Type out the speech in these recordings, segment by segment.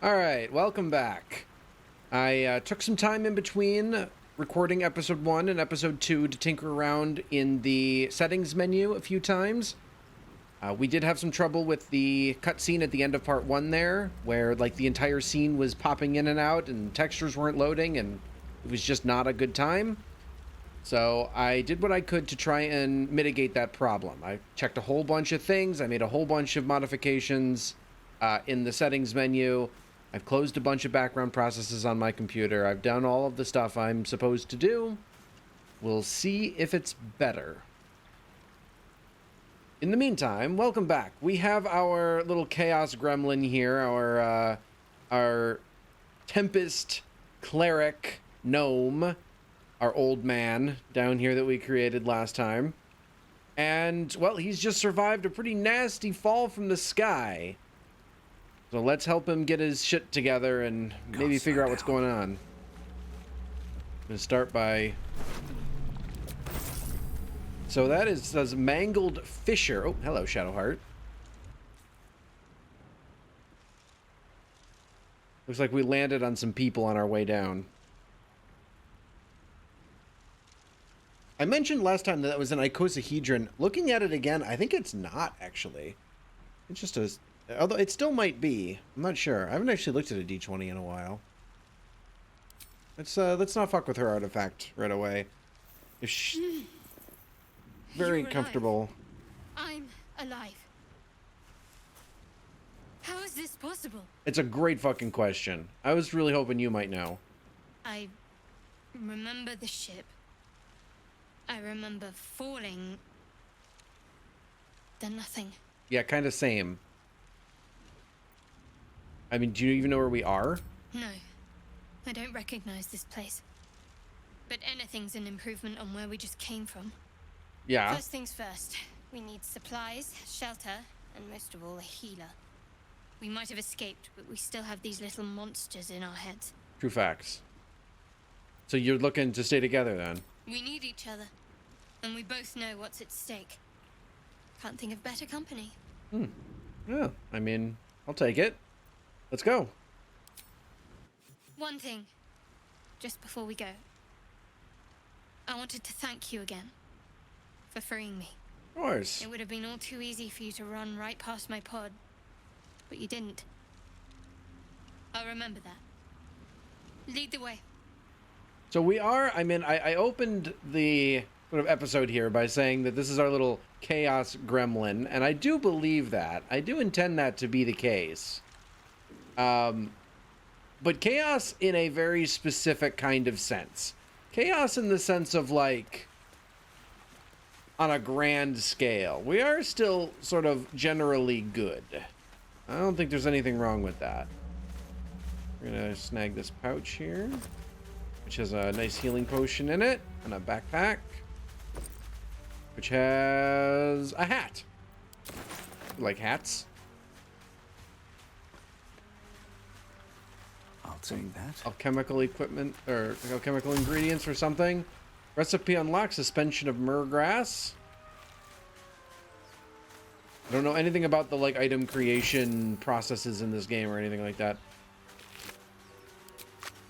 Alright, welcome back. I took some time in between recording episode 1 and episode 2 to tinker around in the settings menu a few times. We did have some trouble with the cutscene at the end of part 1 there, where like the entire scene was popping in and out and textures weren't loading and it was just not a good time. So I did what I could to try and mitigate that problem. I checked a whole bunch of things, I made a whole bunch of modifications in the settings menu. I've closed a bunch of background processes on my computer. I've done all of the stuff I'm supposed to do. We'll see if it's better. In the meantime, welcome back. We have our little chaos gremlin here, our Tempest cleric gnome, our old man down here that we created last time. And, well, he's just survived a pretty nasty fall from the sky. So let's help him get his shit together and maybe figure out what's going on. I'm gonna start by... So that says Mangled Fisher. Oh, hello, Shadowheart. Looks like we landed on some people on our way down. I mentioned last time that was an icosahedron. Looking at it again, I think it's not, actually. It's just a... Although it still might be. I'm not sure. I haven't actually looked at a D20 in a while. Let's not fuck with her artifact right away. If she... Very uncomfortable. I'm alive. How is this possible? It's a great fucking question. I was really hoping you might know. I remember the ship. I remember falling. Then nothing. Yeah, kind of same. I mean, do you even know where we are? No, I don't recognize this place. But anything's an improvement on where we just came from. Yeah. First things first, we need supplies, shelter, and most of all, a healer. We might have escaped, but we still have these little monsters in our heads. True facts. So you're looking to stay together then? We need each other, and we both know what's at stake. Can't think of better company. Yeah, I mean, I'll take it. Let's go. One thing, just before we go. I wanted to thank you again for freeing me. Of course. It would have been all too easy for you to run right past my pod, but you didn't. I'll remember that. Lead the way. So we are, I mean, I opened the sort of episode here by saying that this is our little chaos gremlin, and I do believe that. I do intend that to be the case. But chaos in a very specific kind of sense. Chaos in the sense of, like, on a grand scale. We are still sort of generally good. I don't think there's anything wrong with that. We're gonna snag this pouch here, which has a nice healing potion in it, and a backpack, which has a hat. Like hats. I'll take that. Alchemical equipment, or alchemical ingredients or something. Recipe unlocked, suspension of myrrh grass. I don't know anything about the like item creation processes in this game or anything like that.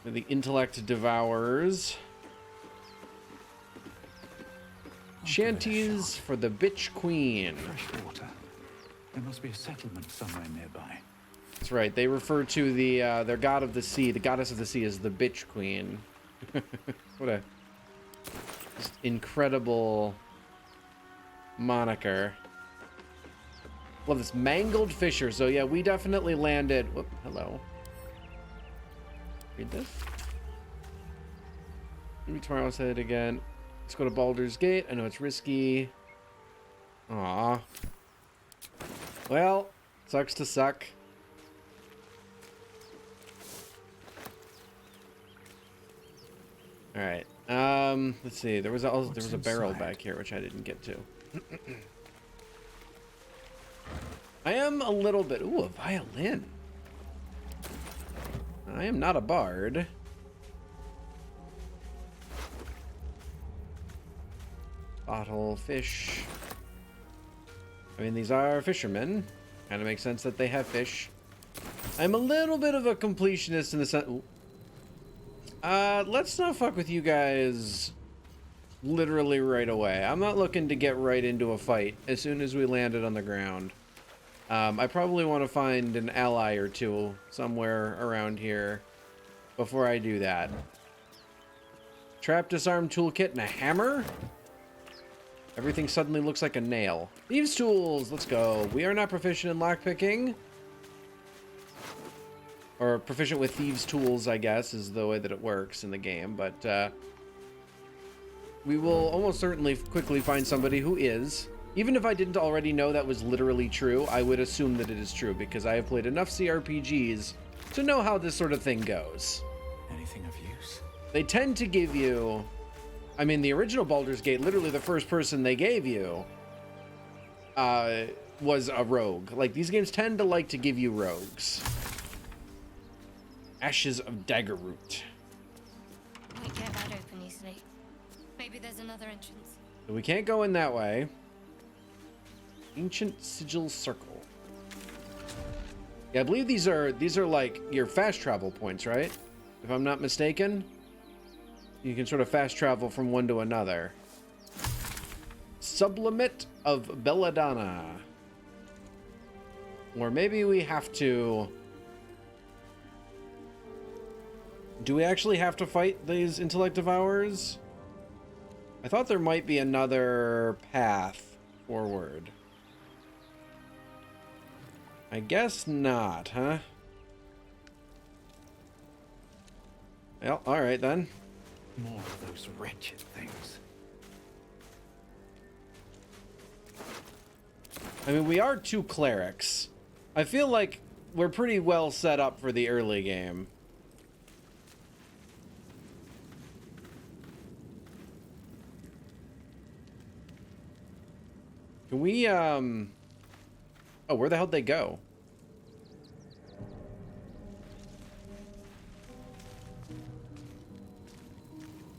The intellect devours. Shanties for the bitch queen. Fresh water. There must be a settlement somewhere nearby. That's right. They refer to the their god of the sea, the goddess of the sea, as the bitch queen. What a just incredible moniker. Love this Mangled Fisher. So yeah, we definitely landed. Whoop, hello. Read this. Maybe tomorrow I'll say it again. Let's go to Baldur's Gate. I know it's risky. Aw. Well, sucks to suck. All right. Let's see. There was a barrel back here which I didn't get to. I am a little bit... Ooh, a violin. I am not a bard. Bottle, fish. I mean, these are fishermen. Kind of makes sense that they have fish. I'm a little bit of a completionist in the sense. Let's not fuck with you guys literally right away. I'm not looking to get right into a fight as soon as we landed on the ground. I probably want to find an ally or two somewhere around here before I do that. Trap disarm toolkit and a hammer? Everything suddenly looks like a nail. Thieves' tools, let's go. We are not proficient in lockpicking. Or proficient with thieves' tools, I guess, is the way that it works in the game. But we will almost certainly quickly find somebody who is. Even if I didn't already know that was literally true, I would assume that it is true because I have played enough CRPGs to know how this sort of thing goes. Anything of use? They tend to give you... I mean, the original Baldur's Gate, literally the first person they gave you was a rogue. Like, these games tend to like to give you rogues. Ashes of Daggerroot. We can't get that open easily. Maybe there's another entrance. So we can't go in that way. Ancient Sigil Circle. Yeah, I believe these are like your fast travel points, right? If I'm not mistaken. You can sort of fast travel from one to another. Sublimate of Belladonna. Or maybe we have to... Do we actually have to fight these intellect devourers? I thought there might be another path forward. I guess not, huh? Well, alright then. More of those wretched things. I mean, we are two clerics. I feel like we're pretty well set up for the early game. Can we, Oh, where the hell'd they go?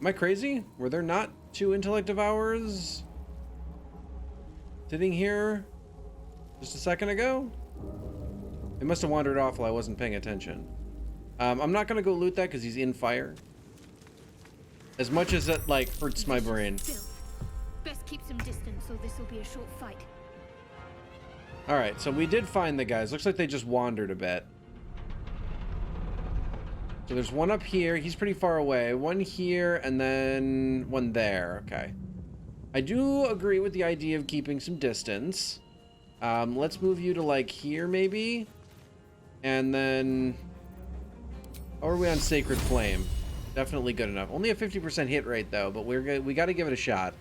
Am I crazy? Were there not two intellect devourers sitting here just a second ago? They must have wandered off while I wasn't paying attention. I'm not gonna go loot that because he's in fire. As much as it, like, hurts my brain. Best keep some distance, so this will be a short fight. Alright, so we did find the guys. Looks like they just wandered a bit. So there's one up here. He's pretty far away. One here, and then one there. Okay. I do agree with the idea of keeping some distance. Let's move you to, like, here, maybe? And then... How are we on Sacred Flame? Definitely good enough. Only a 50% hit rate, though, but we got to give it a shot.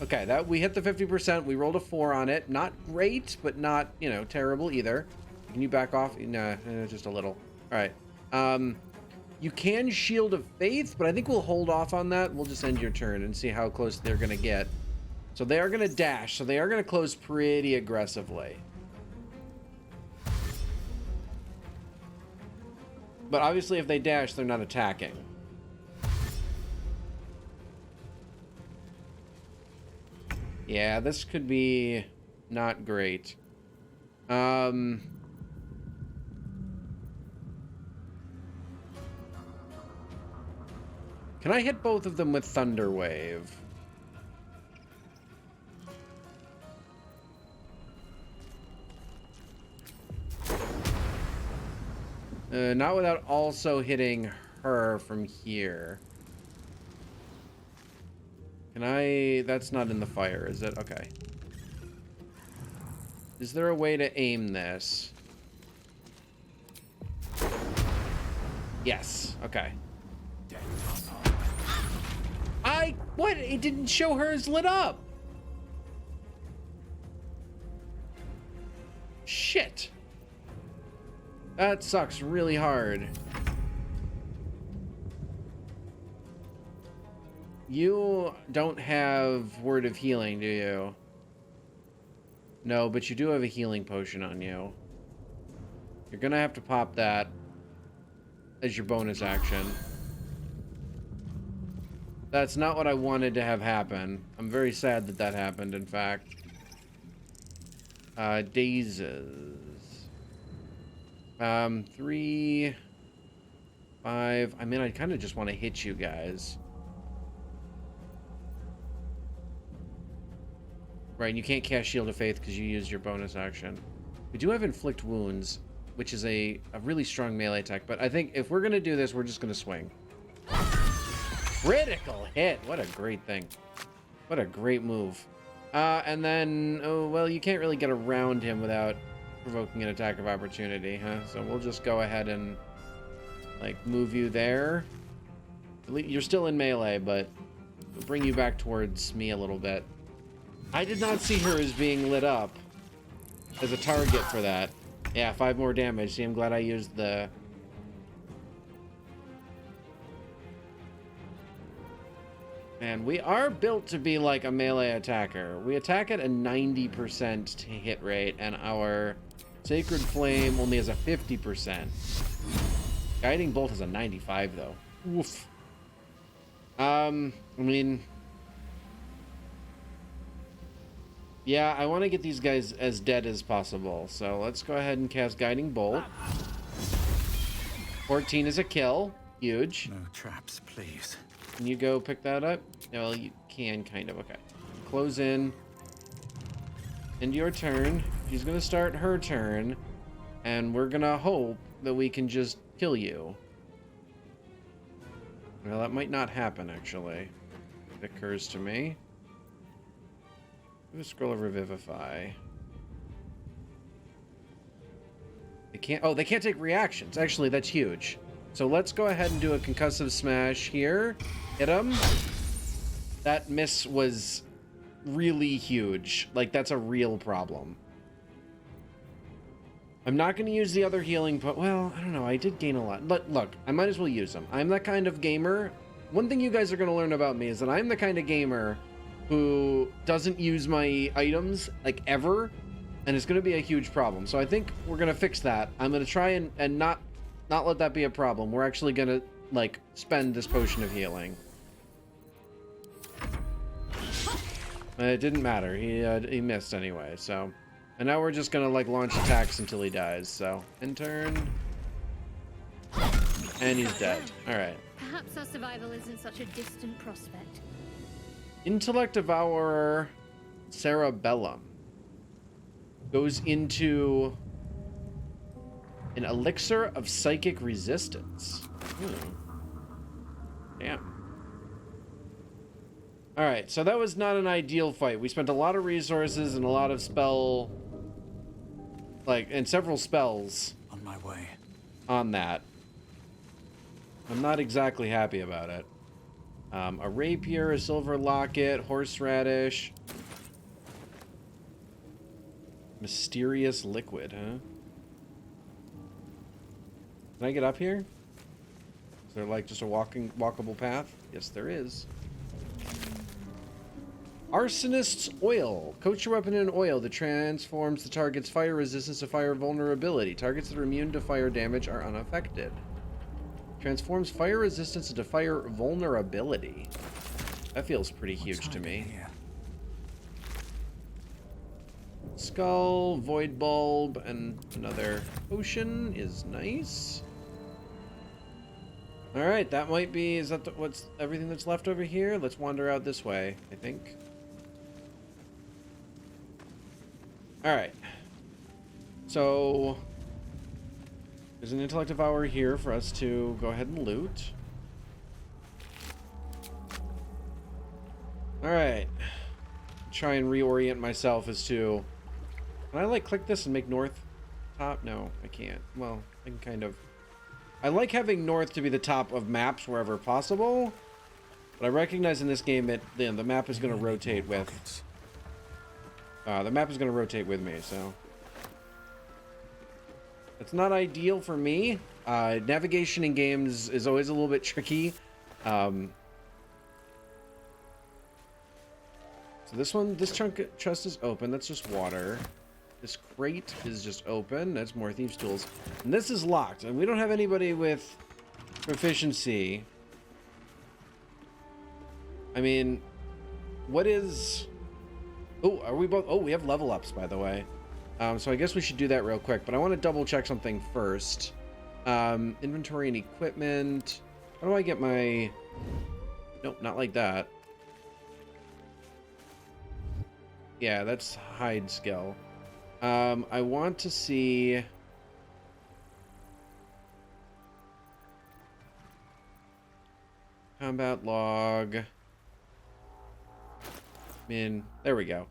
Okay, that we hit the 50%. We rolled a 4 on it. Not great, but not, you know, terrible either. Can you back off? Nah, just a little. All right. You can Shield of Faith, but I think we'll hold off on that. We'll just end your turn and see how close they're going to get. So they are going to dash. So they are going to close pretty aggressively. But obviously if they dash, they're not attacking. Yeah, this could be not great. Can I hit both of them with Thunder Wave? Not without also hitting her from here. Can I... That's not in the fire, is it? Okay. Is there a way to aim this? Yes. Okay. What? It didn't show hers lit up. Shit. That sucks really hard. You don't have Word of Healing, do you? No, but you do have a healing potion on you. You're gonna have to pop that as your bonus action. That's not what I wanted to have happen. I'm very sad that that happened, in fact. Dazes. 3, 5. I mean, I kind of just want to hit you guys. Right, and you can't cast Shield of Faith because you used your bonus action. We do have Inflict Wounds, which is a really strong melee attack, but I think if we're going to do this, we're just going to swing. Critical hit! What a great thing. What a great move. And then, oh, well, you can't really get around him without provoking an attack of opportunity, huh? So we'll just go ahead and, like, move you there. You're still in melee, but we'll bring you back towards me a little bit. I did not see her as being lit up as a target for that. Yeah, 5 more damage. See, I'm glad I used the... Man, we are built to be like a melee attacker. We attack at a 90% hit rate, and our Sacred Flame only has a 50%. Guiding Bolt has a 95, though. Woof. I mean... Yeah, I want to get these guys as dead as possible. So let's go ahead and cast Guiding Bolt. 14 is a kill. Huge. No traps, please. Can you go pick that up? No, you can, kind of. Okay. Close in. End your turn. She's going to start her turn. And we're going to hope that we can just kill you. Well, that might not happen, actually. It occurs to me. Do a scroll of Revivify. They can't... Oh, they can't take reactions. Actually, that's huge. So let's go ahead and do a concussive smash here. Hit him. That miss was really huge. Like, that's a real problem. I'm not going to use the other healing, but, well, I don't know. I did gain a lot. But look, I might as well use them. I'm that kind of gamer. One thing you guys are going to learn about me is that I'm the kind of gamer who doesn't use my items, like, ever, and it's going to be a huge problem. So I think we're going to fix that. I'm going to try and not let that be a problem. We're actually going to, like, spend this potion of healing. It didn't matter. He missed anyway, so... And now we're just going to, like, launch attacks until he dies, so... End turn. And he's dead. Alright. Perhaps our survival isn't such a distant prospect. Intellect Devourer Cerebellum goes into an elixir of psychic resistance. Damn. Alright, so that was not an ideal fight. We spent a lot of resources and a lot of spell... Like, and several spells... On my way. On that. I'm not exactly happy about it. A rapier, a silver locket, horseradish. Mysterious liquid, huh? Can I get up here? Is there like just a walkable path? Yes, there is. Arsonist's Oil. Coat your weapon in oil that transforms the target's fire resistance to fire vulnerability. Targets that are immune to fire damage are unaffected. Transforms fire resistance into fire vulnerability. That feels pretty huge to me. Here? Skull, void bulb, and another potion is nice. All right, that might be. Is that what's everything that's left over here? Let's wander out this way, I think. All right. So there's an intellect devourer here for us to go ahead and loot. All right. Try and reorient myself as to. Can I like click this and make north top? No, I can't. Well, I can kind of. I like having north to be the top of maps wherever possible, but I recognize in this game that the map is going to rotate with. The map is going to rotate with me, so it's not ideal for me. Navigation in games is always a little bit tricky. So this chest is open. That's just water. This crate is just open. That's more thieves' tools. And this is locked. And we don't have anybody with proficiency. I mean, what is... Oh, are we both... Oh, we have level ups, by the way. So I guess we should do that real quick, but I want to double check something first. Inventory and equipment. How do I get my... Nope, not like that. Yeah, that's hide skill. I want to see... Combat log. There we go.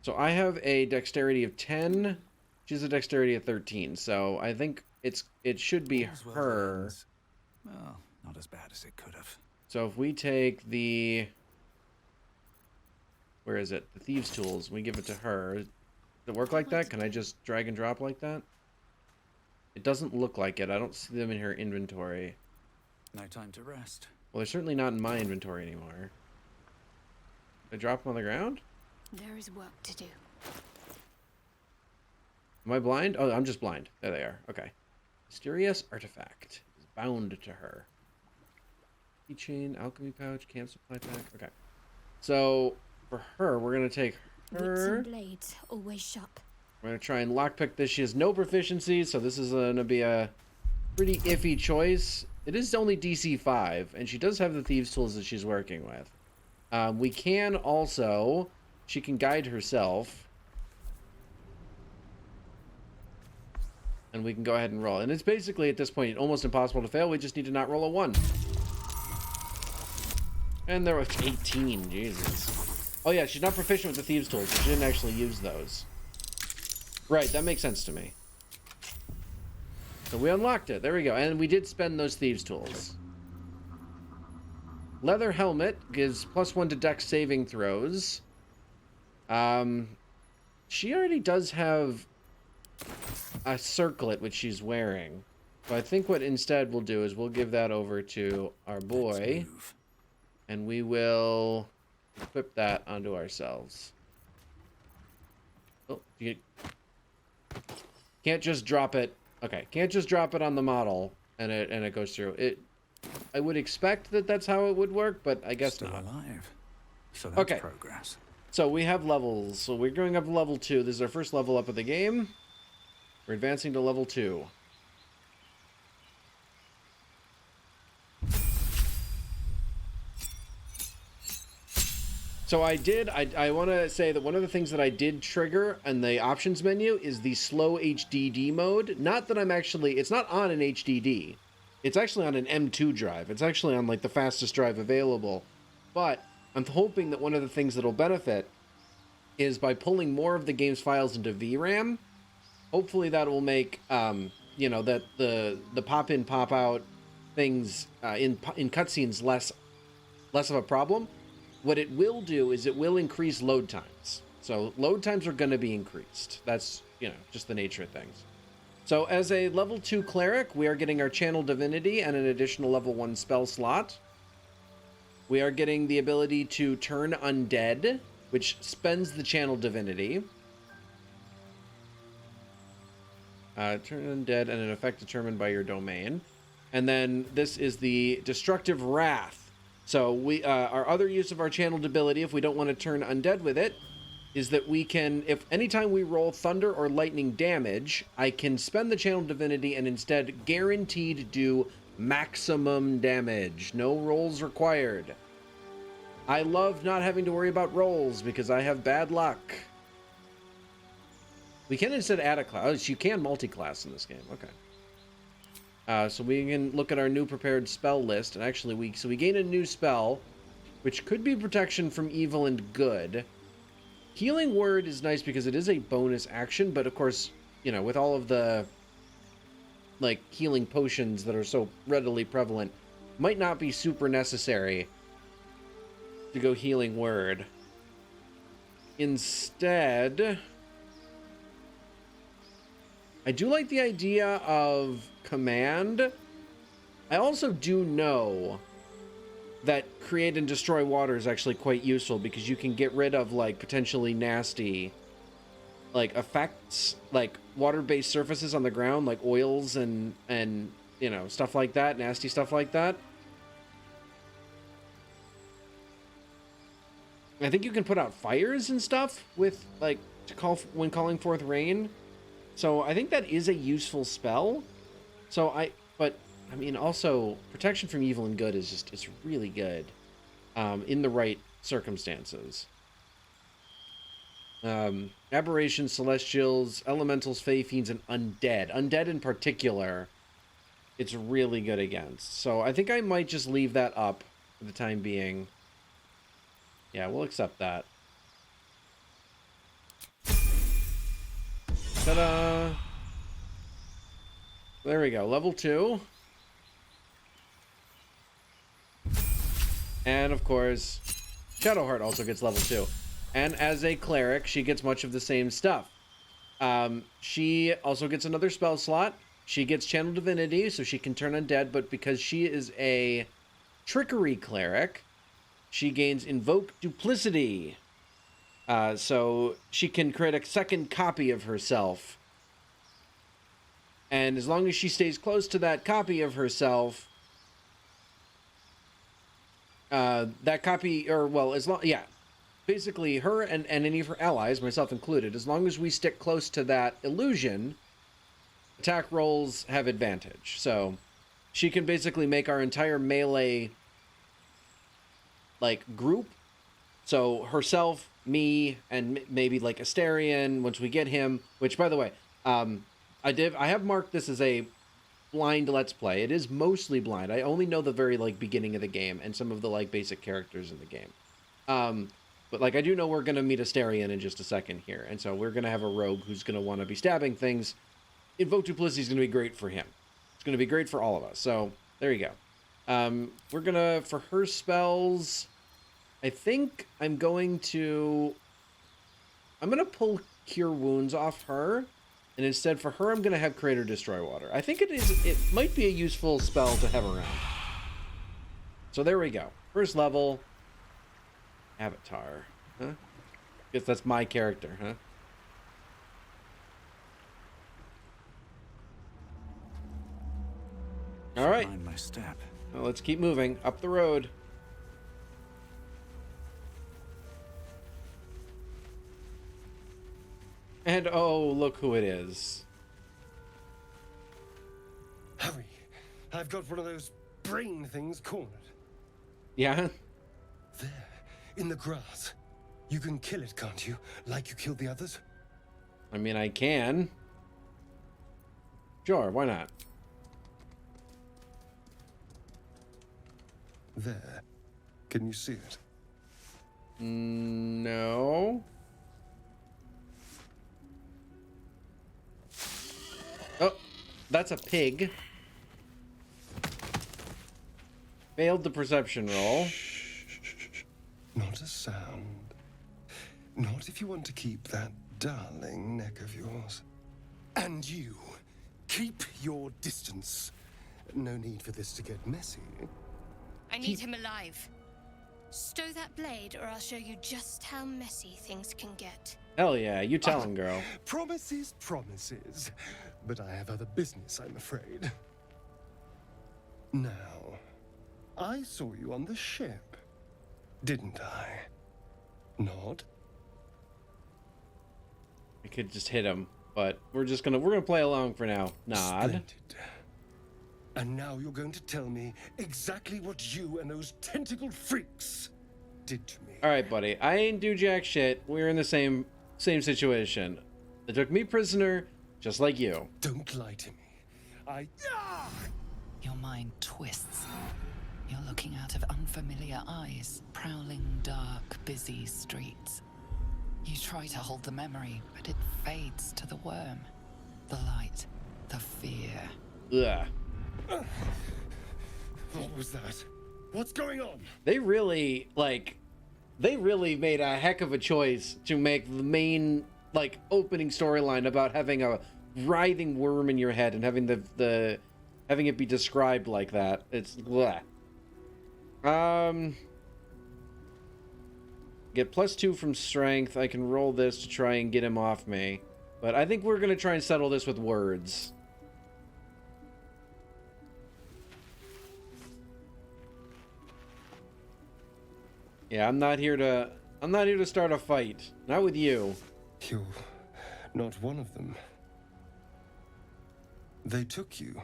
So I have a dexterity of 10. She's a dexterity of 13. So I think it should be her. Well, not as bad as it could have. So if we take the... Where is it? The Thieves' Tools. We give it to her. Does it work like that? Can I just drag and drop like that? It doesn't look like it. I don't see them in her inventory. No time to rest. Well, they're certainly not in my inventory anymore. I drop them on the ground? There is work to do. Am I blind? Oh, I'm just blind. There they are. Okay. Mysterious artifact is bound to her. Keychain, alchemy pouch, camp supply pack. Okay. So for her, we're gonna take her. Wits and blades, always sharp. We're gonna try and lockpick this. She has no proficiency, so this is gonna be a pretty iffy choice. It is only DC 5, and she does have the Thieves' Tools that she's working with. We can also... She can guide herself. And we can go ahead and roll. And it's basically, at this point, almost impossible to fail. We just need to not roll a 1. And there was 18. Jesus. Oh, yeah, she's not proficient with the Thieves' Tools, so she didn't actually use those. Right, that makes sense to me. So we unlocked it. There we go. And we did spend those Thieves' Tools. Leather helmet gives +1 to dex saving throws. She already does have a circlet which she's wearing. So I think what instead we'll do is we'll give that over to our boy. And we will equip that onto ourselves. Oh, you can't just drop it. Okay, can't just drop it on the model and it goes through. I would expect that that's how it would work, but I guess Still not. alive. So that's Okay. progress. So we have levels. So we're going up to level 2. This is our first level up of the game. We're advancing to level 2. So I want to say that one of the things that I did trigger in the options menu is the slow HDD mode. Not that it's not on an HDD. It's actually on an M2 drive. It's actually on like the fastest drive available. But I'm hoping that one of the things that'll benefit is by pulling more of the game's files into VRAM. Hopefully that will make, that the pop in, pop out things in cutscenes less of a problem. What it will do is it will increase load times. So load times are going to be increased. That's, just the nature of things. So as a level 2 cleric, we are getting our channel divinity and an additional level 1 spell slot. We are getting the ability to turn undead, which spends the channel divinity. Turn undead and an effect determined by your domain. And then this is the destructive wrath. So we our other use of our channeled ability, if we don't want to turn undead with it, is that we can, if anytime we roll thunder or lightning damage, I can spend the channeled divinity and instead guaranteed do maximum damage. No rolls required. I love not having to worry about rolls because I have bad luck. We can instead add a class. You can multi-class in this game. Okay. So we can look at our new prepared spell list, and actually we gain a new spell, which could be protection from evil and good. Healing Word is nice because it is a bonus action, but of course, with all of the healing potions that are so readily prevalent, might not be super necessary to go Healing Word. Instead, I do like the idea of command. I also do know that create and destroy water is actually quite useful because you can get rid of potentially nasty effects, like water-based surfaces on the ground, like oils and stuff like that, nasty stuff like that. I think you can put out fires and stuff with when calling forth rain. So I think that is a useful spell. But I mean, also protection from evil and good is just, it's really good in the right circumstances. Aberrations, celestials, elementals, fey, fiends, and undead. Undead in particular, it's really good against. So I think I might just leave that up for the time being. Yeah, we'll accept that. Ta-da! There we go, level 2. And of course, Shadowheart also gets level 2. And as a cleric, she gets much of the same stuff. She also gets another spell slot. She gets Channel Divinity, so she can turn undead, but because she is a Trickery cleric, she gains Invoke Duplicity. So she can create a second copy of herself. And as long as she stays close to that copy of herself, that copy, or well, basically her and any of her allies, myself included, as long as we stick close to that illusion, attack rolls have advantage. So she can basically make our entire melee like group. So herself, me, and maybe like Asterion once we get him, which by the way, I have marked this as a blind let's play. It is mostly blind. I only know the very like beginning of the game and some of the like basic characters in the game. But like I do know we're gonna meet Asterion in just a second here, and so we're gonna have a rogue who's gonna want to be stabbing things. Invoke Duplicity is gonna be great for him. It's gonna be great for all of us. So there you go. We're gonna, for her spells, I think I'm gonna pull Cure Wounds off her. And instead, for her, I'm going to have Creator Destroy Water. I think it might be a useful spell to have around. So there we go. First level. Avatar. Huh? Guess that's my character, huh? All right. Mind my step. Well, let's keep moving up the road. And oh, look who it is. Hurry. I've got one of those brain things cornered. Yeah? There, in the grass. You can kill it, can't you? Like you killed the others? I mean, I can. Sure, why not? There. Can you see it? No. Oh, that's a pig. Failed the perception roll. Not a sound. Not if you want to keep that darling neck of yours. And you, keep your distance. No need for this to get messy. I need him alive. Stow that blade, or I'll show you just how messy things can get. Hell yeah, you tell him, girl. Promises, promises. But I have other business, I'm afraid. Now, I saw you on the ship, didn't I? Nod? I could just hit him, but we're gonna play along for now. Nod. Splendid. And now you're going to tell me exactly what you and those tentacled freaks did to me. All right, buddy. I ain't do jack shit. We're in the same situation. They took me prisoner, just like you. Don't lie to me. Your mind twists. You're looking out of unfamiliar eyes, prowling dark, busy streets. You try to hold the memory, but it fades to the worm. The light, the fear. Ugh. What was that? What's going on? They really made a heck of a choice to make the main, like, opening storyline about having a writhing worm in your head and having having it be described like that. It's bleh. Get +2 from strength. I can roll this to try and get him off me. But I think we're gonna try and settle this with words. Yeah, I'm not here to start a fight. Not with you. You're not one of them. They took you.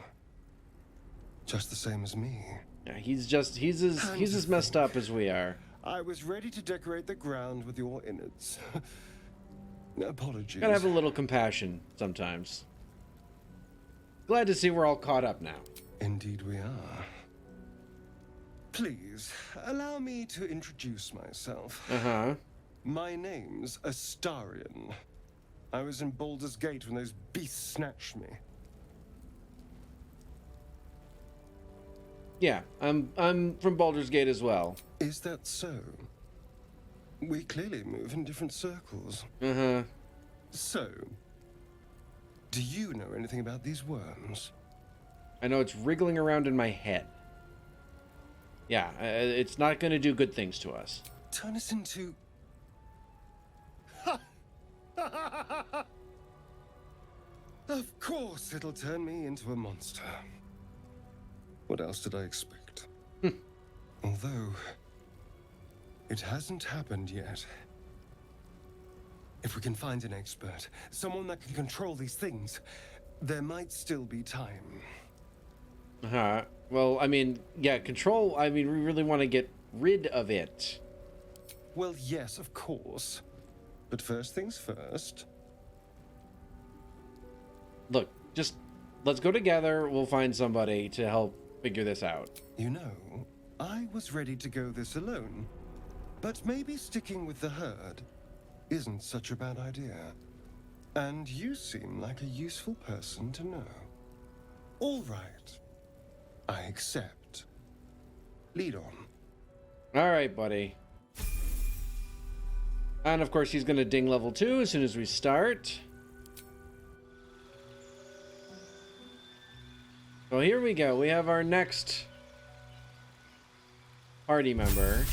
Just the same as me. Yeah, he's as messed up as we are. I was ready to decorate the ground with your innards. Apologies. Gotta have a little compassion sometimes. Glad to see we're all caught up now. Indeed we are. Please, allow me to introduce myself. Uh-huh. My name's Astarion. I was in Baldur's Gate when those beasts snatched me. Yeah, I'm from Baldur's Gate as well. Is that so? We clearly move in different circles. Uh-huh. So, do you know anything about these worms? I know it's wriggling around in my head. Yeah, it's not going to do good things to us. Turn us into... Of course it'll turn me into a monster. What else did I expect? Although, it hasn't happened yet. If we can find an expert, someone that can control these things, there might still be time. Uh-huh. Well, I mean, yeah, control, I mean, we really want to get rid of it. Well, yes, of course. But first things first. Look, just let's go together. We'll find somebody to help figure this out. You know, I was ready to go this alone. But maybe sticking with the herd isn't such a bad idea. And you seem like a useful person to know. All right. I accept. Lead on. All right, buddy. And of course, he's going to ding level 2 as soon as we start. So here we go. We have our next party member.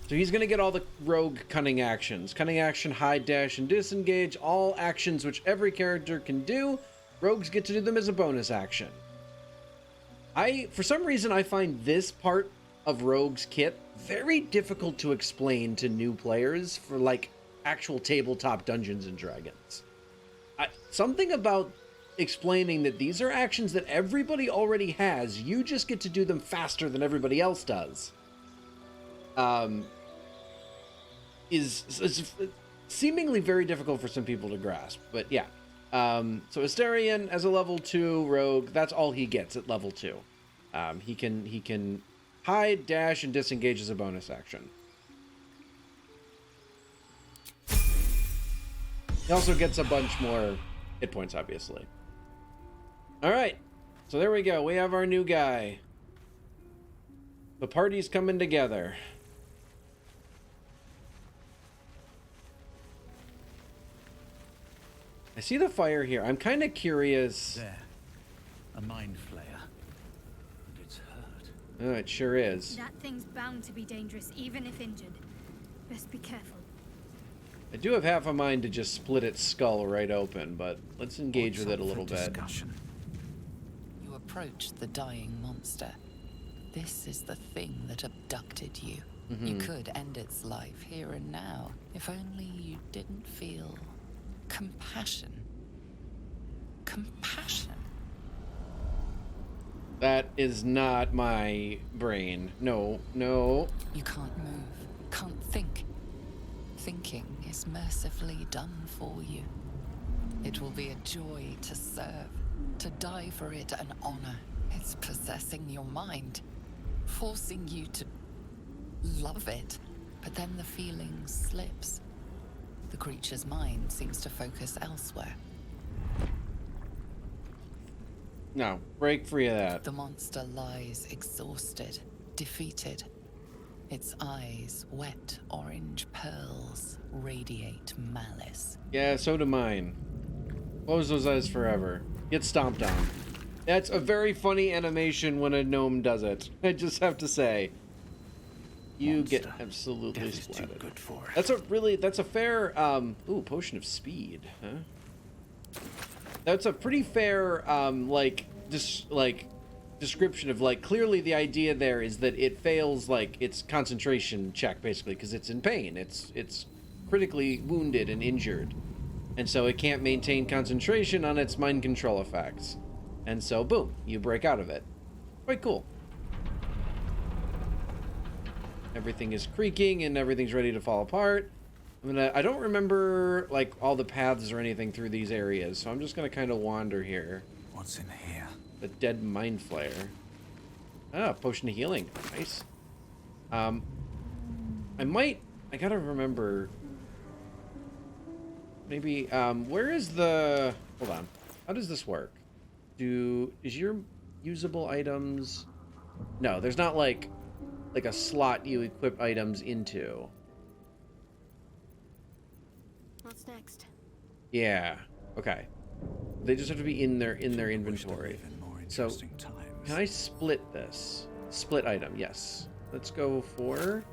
So he's going to get all the rogue cunning actions. Cunning action, hide, dash, and disengage. All actions which every character can do. Rogues get to do them as a bonus action. For some reason, I find this part of Rogue's kit very difficult to explain to new players for, like, actual tabletop Dungeons and Dragons. Something about explaining that these are actions that everybody already has, you just get to do them faster than everybody else does. Is seemingly very difficult for some people to grasp, but yeah. So Astarion as a level 2 rogue, that's all he gets at level 2. He can hide, dash, and disengage as a bonus action. He also gets a bunch more hit points, obviously. Alright, so there we go. We have our new guy. The party's coming together. I see the fire here. I'm kind of curious. There. A mind flayer. And it's hurt. Oh, it sure is. That thing's bound to be dangerous, even if injured. Best be careful. I do have half a mind to just split its skull right open, but let's engage What's with it a up little for bit. discussion? You approach the dying monster. This is the thing that abducted you. You could end its life here and now, if only you didn't feel compassion. Compassion. That is not my brain. No, no. You can't move, can't think. Thinking is mercifully done for you. It will be a joy to serve, to die for it an honor. It's possessing your mind, forcing you to love it. But then the feeling slips. The creature's mind seems to focus elsewhere. No, break free of that. The monster lies exhausted, defeated. Its eyes, wet orange pearls, radiate malice. Yeah, so do mine. Close those eyes forever. Get stomped on. That's a very funny animation when a gnome does it. I just have to say. You Monster. get absolutely Death is too splatted. good for it. That's a fair, ooh, potion of speed, huh? That's a pretty fair, description of, like, clearly the idea there is that it fails, like, its concentration check, basically, because it's in pain. It's critically wounded and injured. And so it can't maintain concentration on its mind control effects. And so, boom, you break out of it. Quite cool. Everything is creaking and everything's ready to fall apart. I don't remember, like, all the paths or anything through these areas, so I'm just gonna kind of wander here. What's in here? The dead mind flare. Ah, potion of healing. Nice. I gotta remember. Maybe, where is the... Hold on. How does this work? Is your usable items... No, there's not, like a slot you equip items into. What's next? Yeah. Okay. They just have to be in their inventory. So, can I split this? Split item, yes. Let's go for...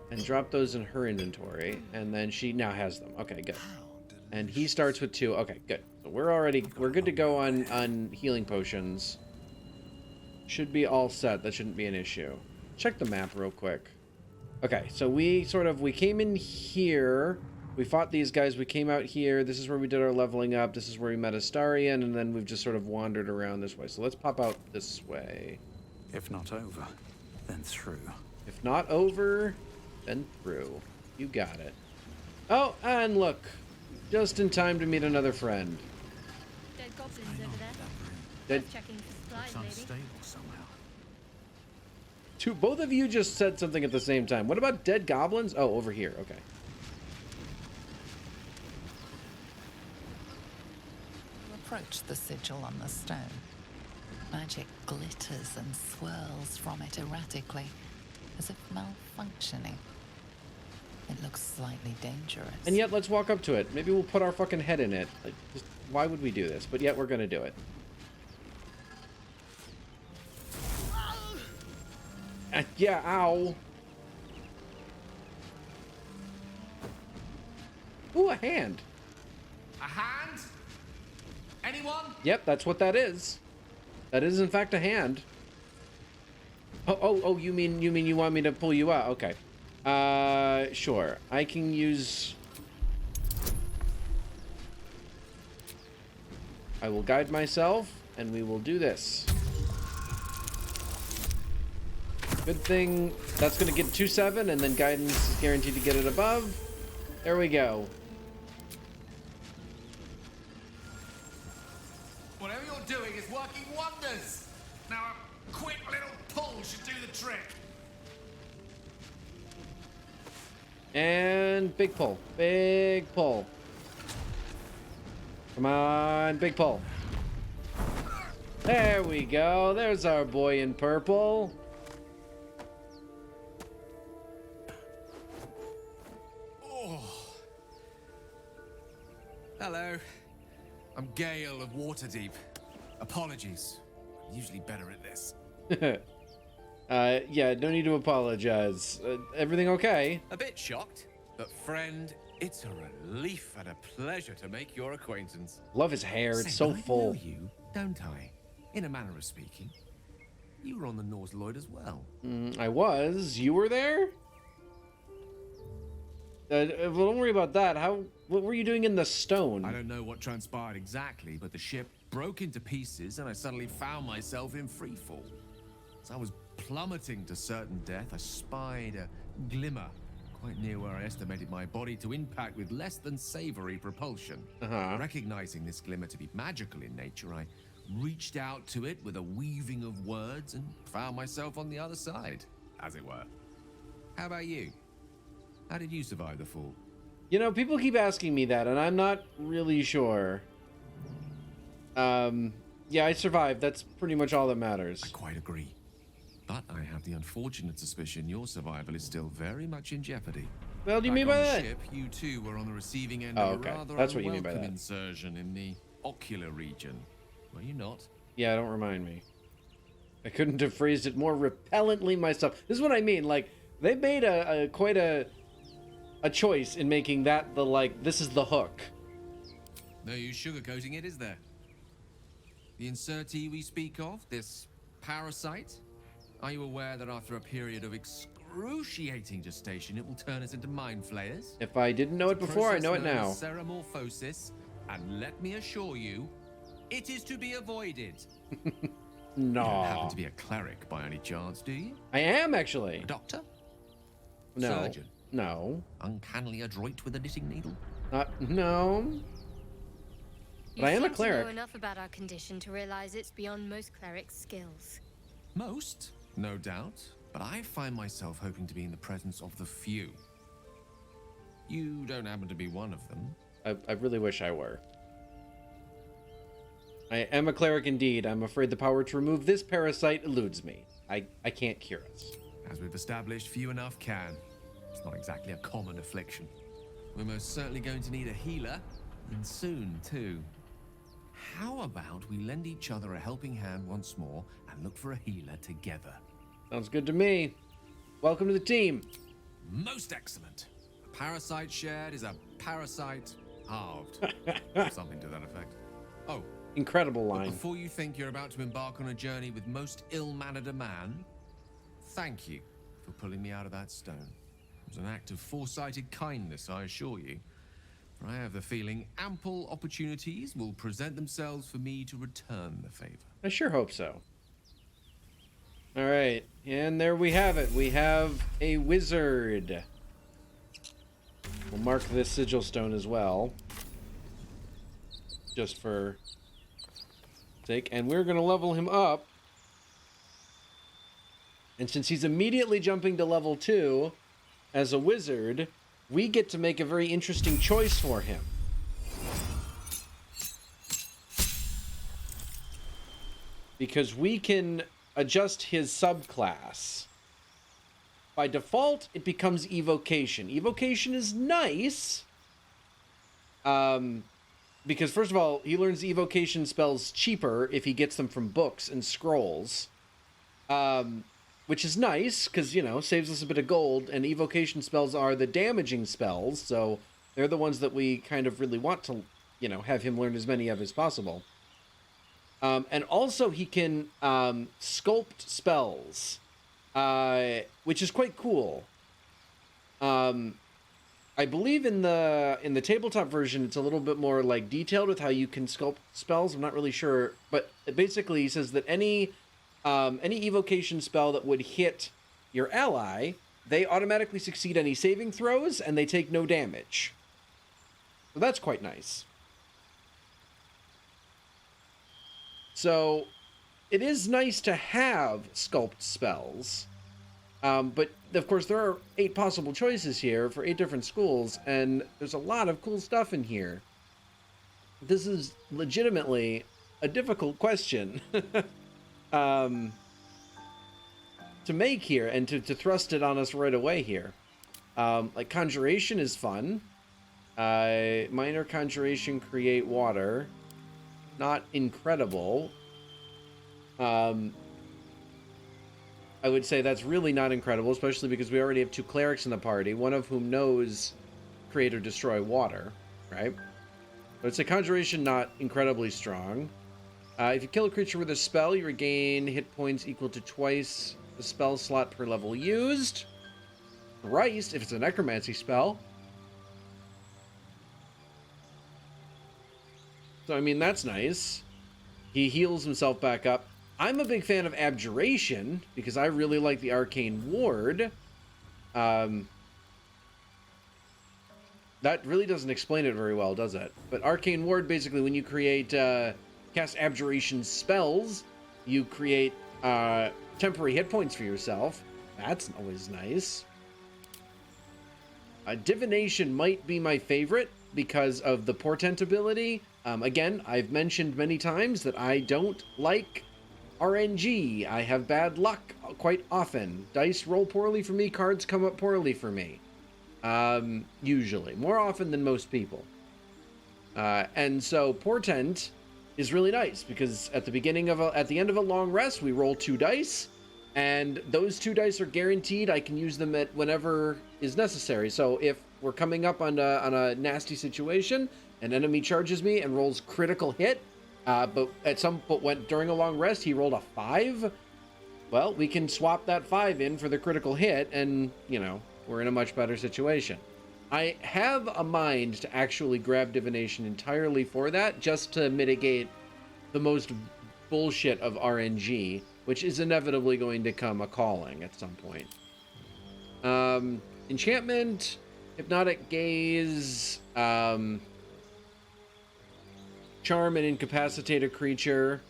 And drop those in her inventory. And then she now has them. Okay, good. And he starts with 2. Okay, good. So we're good to go on healing potions. Should be all set. That shouldn't be an issue. Check the map real quick. Okay, so we came in here. We fought these guys. We came out here. This is where we did our leveling up. This is where we met Astarion, and then we've just sort of wandered around this way. So let's pop out this way. If not over, then through. If not over, then through. You got it. Oh, and look. Just in time to meet another friend. Dead goblins over there. Dead... Worth checking for supplies, It's maybe. unstable somehow. Both of you just said something at the same time. What about dead goblins? Oh, over here. Okay. You approach the sigil on the stone. Magic glitters and swirls from it erratically, as if malfunctioning. It looks slightly dangerous. And yet, let's walk up to it. Maybe we'll put our fucking head in it. Like, just, why would we do this? But yet, we're gonna do it. Yeah, ow. Ooh, a hand. A hand? Anyone? Yep, that's what that is. That is, in fact, a hand. Oh, you mean you want me to pull you out? Okay. Sure. I can use... I will guide myself, and we will do this. Good thing that's going to get 2-7, and then guidance is guaranteed to get it above. There we go. Whatever you're doing is working wonders. Now a quick little pull should do the trick. And big pull. Big pull. Come on, big pull. There we go. There's our boy in purple. Hello. I'm Gale of Waterdeep. Apologies. I'm usually better at this. Yeah, no need to apologize. Everything okay? A bit shocked, but friend, it's a relief and a pleasure to make your acquaintance. Love his hair. It's Say, so I full. know you, don't I? In a manner of speaking. You were on the Norse Lloyd as well. I was. You were there? Well, don't worry about that. What were you doing in the stone? I don't know what transpired exactly, but the ship broke into pieces and I suddenly found myself in freefall. As I was plummeting to certain death, I spied a glimmer quite near where I estimated my body to impact with less than savory propulsion. Recognizing this glimmer to be magical in nature, I reached out to it with a weaving of words and found myself on the other side, as it were. How about you? How did you survive the fall? You know, people keep asking me that, and I'm not really sure. Yeah, I survived. That's pretty much all that matters. I quite agree. But I have the unfortunate suspicion your survival is still very much in jeopardy. Well, do you mean Back by on the that? ship, you too were on the receiving end Oh, of okay. a rather That's what you mean by unwelcome that. insertion in the ocular region. Were you not? Yeah, don't remind me. I couldn't have phrased it more repellently myself. This is what I mean. Like, they made quite a choice in making that this is the hook. No use sugarcoating it, is there? The insertee we speak of, this parasite, are you aware that after a period of excruciating excruciating gestation, it will turn us into mind flayers. If I didn't know it before, I know it now. Ceramorphosis, and let me assure you, it is to be avoided. No. You don't happen to be a cleric by any chance, do you? I am, actually. A doctor? No. Surgeon? No. Uncannily adroit with a knitting needle? No. But I am a cleric. You know enough about our condition to realize it's beyond most clerics' skills. Most, no doubt. But I find myself hoping to be in the presence of the few. You don't happen to be one of them. I really wish I were. I am a cleric indeed. I'm afraid the power to remove this parasite eludes me. I can't cure it. As we've established, few enough can. It's not exactly a common affliction. We're most certainly going to need a healer, and soon, too. How about we lend each other a helping hand once more and look for a healer together? Sounds good to me. Welcome to the team. Most excellent. A parasite shared is a parasite halved. Something to that effect. Oh, Incredible but line. before you think you're about to embark on a journey with most ill-mannered a man, thank you for pulling me out of that stone. It was an act of foresighted kindness, I assure you. For I have the feeling ample opportunities will present themselves for me to return the favor. I sure hope so. All right, and there we have it. We have a wizard. We'll mark this sigil stone as well, just for sake. And we're going to level him up. And since he's immediately jumping to level 2 as a wizard, we get to make a very interesting choice for him. Because we can adjust his subclass. By default, it becomes evocation. Evocation is nice. Because first of all, he learns evocation spells cheaper if he gets them from books and scrolls. Which is nice, because, you know, saves us a bit of gold, and evocation spells are the damaging spells, so they're the ones that we kind of really want to, you know, have him learn as many of as possible. And also he can sculpt spells, which is quite cool. I believe in the tabletop version, it's a little bit more like detailed with how you can sculpt spells. I'm not really sure, but basically he says that any evocation spell that would hit your ally, they automatically succeed any saving throws and they take no damage. So that's quite nice. So it is nice to have sculpt spells. But of course there are 8 possible choices here for 8 different schools, and there's a lot of cool stuff in here. This is legitimately a difficult question to make here and to thrust it on us right away here. Like conjuration is fun. Minor conjuration, create water. Not incredible. I would say that's really not incredible, especially because we already have 2 clerics in the party, one of whom knows create or destroy water, right? But it's a conjuration not incredibly strong. If you kill a creature with a spell, you regain hit points equal to twice the spell slot per level used. Thrice if it's a necromancy spell. So, I mean, that's nice. He heals himself back up. I'm a big fan of Abjuration, because I really like the Arcane Ward. That really doesn't explain it very well, does it? But Arcane Ward, basically, when you create, cast Abjuration spells, you create temporary hit points for yourself. That's always nice. Divination might be my favorite, because of the Portent ability. Again, I've mentioned many times that I don't like RNG. I have bad luck quite often. Dice roll poorly for me, cards come up poorly for me. Usually. More often than most people. And so Portent is really nice, because at the end of a long rest, we roll 2 dice, and those 2 dice are guaranteed. I can use them at whenever is necessary. So if we're coming up on a nasty situation, an enemy charges me and rolls critical hit, but during a long rest he rolled a 5, well, we can swap that 5 in for the critical hit, and, you know, we're in a much better situation. I have a mind to actually grab divination entirely for that, just to mitigate the most bullshit of RNG, which is inevitably going to come a calling at some point. Enchantment, hypnotic gaze, charm and incapacitate a creature.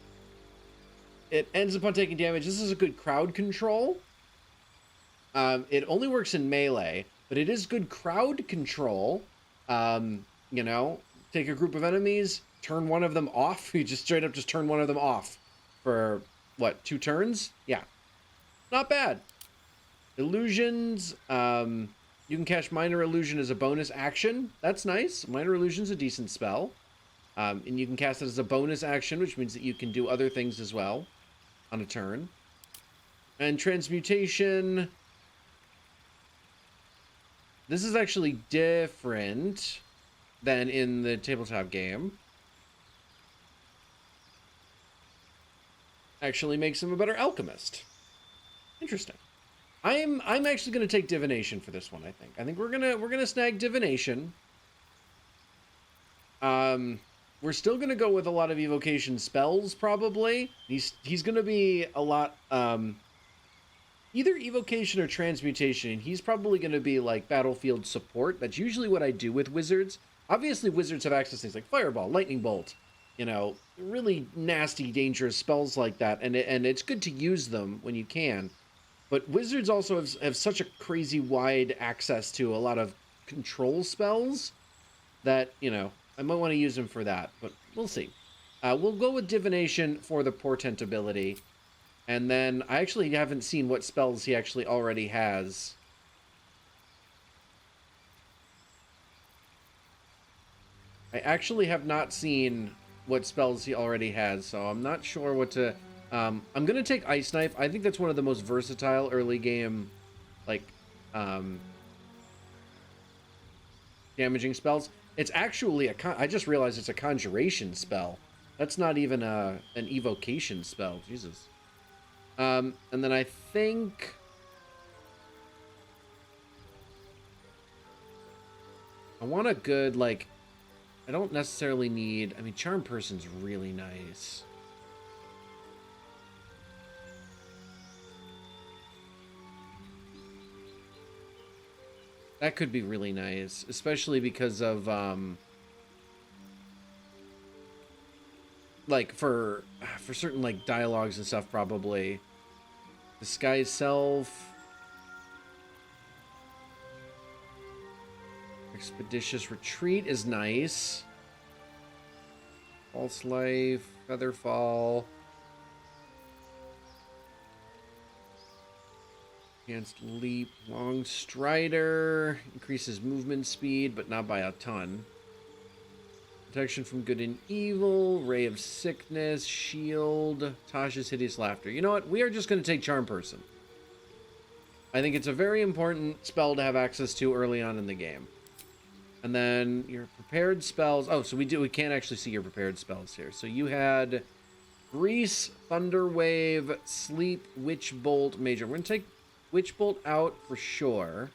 It ends upon taking damage. This is a good crowd control. It only works in melee, but it is good crowd control. You know, take a group of enemies, turn one of them off. You just straight up just turn one of them off for, what, 2 turns? Yeah. Not bad. Illusions. You can cast Minor Illusion as a bonus action. That's nice. Minor Illusion's a decent spell. And you can cast it as a bonus action, which means that you can do other things as well on a turn. And Transmutation. This is actually different than in the tabletop game. Actually makes him a better alchemist. Interesting. I'm actually going to take divination for this one. I think we're gonna snag divination. We're still gonna go with a lot of evocation spells probably. He's gonna be a lot either evocation or transmutation. He's probably gonna be like battlefield support. That's usually what I do with wizards. Obviously, wizards have access to things like fireball, lightning bolt, you know, really nasty, dangerous spells like that, and it's good to use them when you can. But wizards also have such a crazy wide access to a lot of control spells that, you know, I might want to use them for that, but we'll see. We'll go with divination for the portent ability, and then I actually haven't seen what spells he actually already has. I actually have not seen what spells he already has, so I'm not sure what to... I'm going to take Ice Knife. I think that's one of the most versatile early game, like, damaging spells. It's actually I just realized it's a conjuration spell. That's not even an evocation spell. Jesus. And then I think... I want a good, like... I don't necessarily need... I mean, Charm Person's really nice. That could be really nice, especially because of, like, for certain, like, dialogues and stuff, probably. Disguise Self. Expeditious Retreat is nice. False Life, Featherfall. Enhanced Leap, Long Strider, increases movement speed, but not by a ton. Protection from Good and Evil, Ray of Sickness, Shield, Tasha's Hideous Laughter. You know what? We are just going to take Charm Person. I think it's a very important spell to have access to early on in the game. And then your prepared spells. Oh, so we can't actually see your prepared spells here. So you had Grease, Thunder Wave, Sleep, Witch Bolt, Major. We're going to take Witch Bolt out for sure.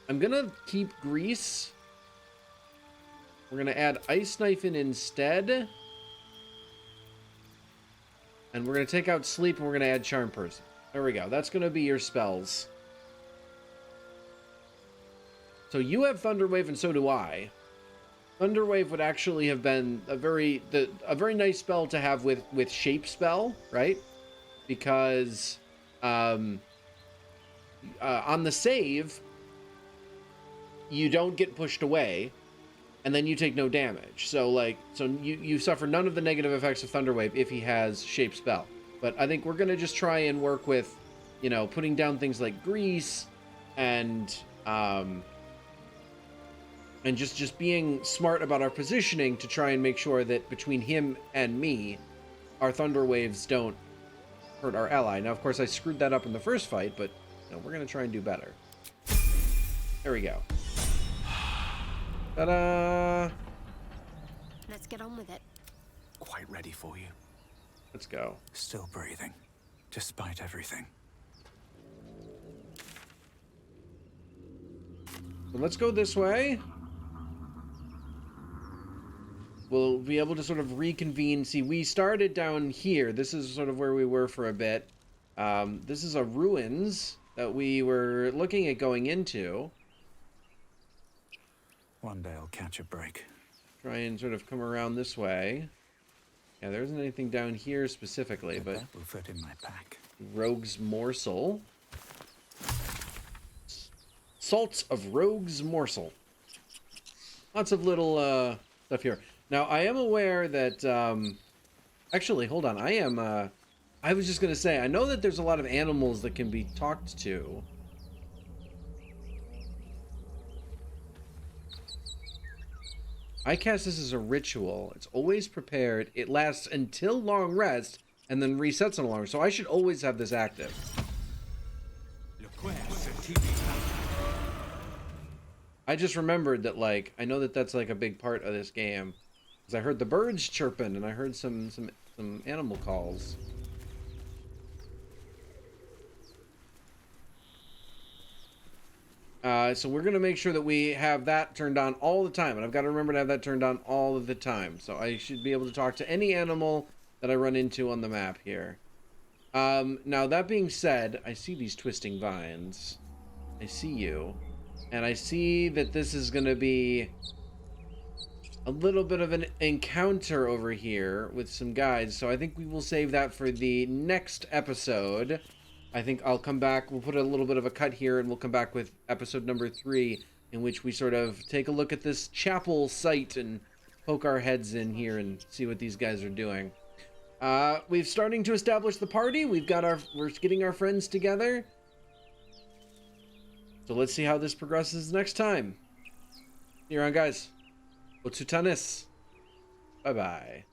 I'm going to keep Grease. We're going to add Ice Knife in instead. And we're going to take out Sleep and we're going to add Charm Person. There we go. That's going to be your spells. So you have Thunder Wave and so do I. Thunder Wave would actually have been a very nice spell to have with Shape Spell, right? Because on the save, you don't get pushed away, and then you take no damage. So you suffer none of the negative effects of Thunder Wave if he has Shape Spell. But I think we're gonna just try and work with, you know, putting down things like Grease and just being smart about our positioning to try and make sure that between him and me, our Thunder Waves don't hurt our ally. Now, of course, I screwed that up in the first fight, but you know, we're going to try and do better. There we go. Ta-da! Let's get on with it. Quite ready for you. Let's go. Still breathing, despite everything. So let's go this way. We'll be able to sort of reconvene. See, we started down here. This is sort of where we were for a bit. This is a ruins that we were looking at going into. One day I'll catch a break. Try and sort of come around this way. Yeah, there isn't anything down here specifically, but that will fit in my pack. Rogue's Morsel. Salts of Rogue's Morsel. Lots of little stuff here. Now, I am aware that... actually, hold on. I was just going to say, I know that there's a lot of animals that can be talked to. I cast this as a ritual. It's always prepared. It lasts until long rest and then resets on a long. So I should always have this active. I just remembered that, like, I know that that's like a big part of this game. Because I heard the birds chirping and I heard some animal calls. So we're going to make sure that we have that turned on all the time. And I've got to remember to have that turned on all of the time. So I should be able to talk to any animal that I run into on the map here. Now, that being said, I see these twisting vines. I see you. And I see that this is going to be a little bit of an encounter over here with some guides. So I think we will save that for the next episode. I think I'll come back. We'll put a little bit of a cut here, and we'll come back with episode number 3, in which we sort of take a look at this chapel site and poke our heads in here and see what these guys are doing. We're starting to establish the party. We're getting our friends together. So let's see how this progresses next time. See you around, guys. Otsutanis. Bye-bye.